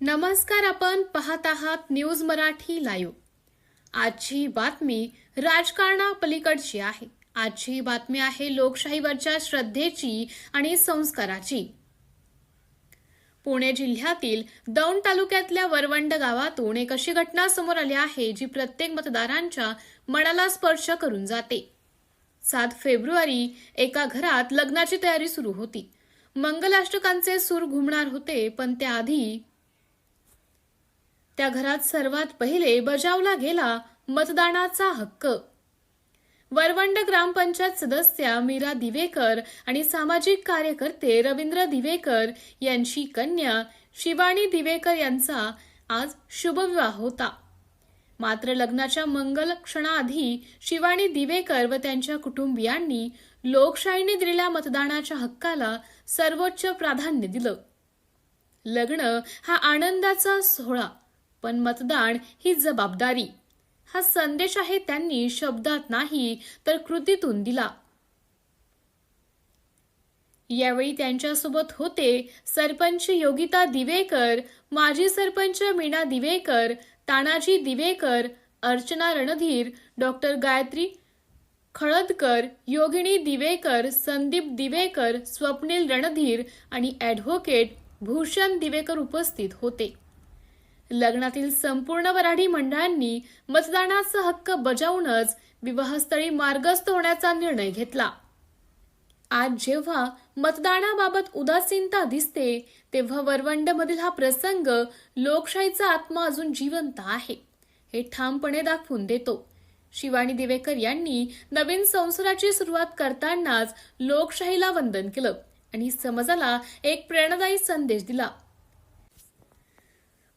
नमस्कार, आपण पाहत आहात न्यूज मराठी लाईव्ह। आजची बातमी राजकारणापलीकडची आहे। आजची बातमी आहे लोकशाहीवरच्या श्रद्धेची आणि संस्काराची। पुणे जिल्ह्यातील दौंड तालुक्यातल्या वरवंड गावातून एक अशी घटना समोर आली आहे जी प्रत्येक मतदारांच्या मनाला स्पर्श करून जाते। 7 फेब्रुवारी एका घरात लग्नाची तयारी सुरू होती। मंगलाष्टकांचे सूर घुमणार होते, पण त्याआधी त्या घरात सर्वात पहिले बजावला गेला मतदानाचा हक्क। वरवंड ग्रामपंचायत सदस्या मीरा दिवेकर आणि सामाजिक कार्यकर्ते रवींद्र दिवेकर यांची कन्या शिवानी दिवेकर यांचा आज शुभविवाह होता। मात्र लग्नाच्या मंगल क्षणाआधी शिवानी दिवेकर व त्यांच्या कुटुंबियांनी लोकशाहीने दिलेल्या मतदानाच्या हक्काला सर्वोच्च प्राधान्य दिलं। लग्न हा आनंदाचा सोहळा, पण मतदान ही जबाबदारी, हा संदेश आहे त्यांनी शब्दात नाही तर कृतीतून दिला। यावेळी त्यांच्यासोबत होते सरपंच योगिता दिवेकर, माजी सरपंच मीना दिवेकर, तानाजी दिवेकर, अर्चना रणधीर, डॉक्टर गायत्री खळदकर, योगिनी दिवेकर, संदीप दिवेकर, स्वप्नील रणधीर आणि ॲडव्होकेट भूषण दिवेकर उपस्थित होते। लग्नातील संपूर्ण वऱ्हाडी मंडळांनी मतदानाचा हक्क बजावूनच विवाहस्थळी मार्गस्थ होण्याचा निर्णय घेतला। आज जेव्हा मतदानाबाबत उदासीनता दिसते, तेव्हा वरवंडमधील हा प्रसंग लोकशाहीचा आत्मा अजून जिवंत आहे हे ठामपणे दाखवून देतो। शिवानी दिवेकर यांनी नवीन संवसाराची सुरुवात करतानाच लोकशाहीला वंदन केलं आणि समाजाला एक प्रेरणादायी संदेश दिला।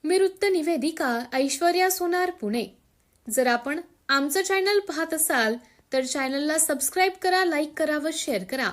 मी वृत्त निवेदिका ऐश्वर्या सोनार, पुणे। जर आपण आमचं चॅनल पाहत असाल तर चॅनलला सबस्क्राईब करा, लाईक करा व शेअर करा।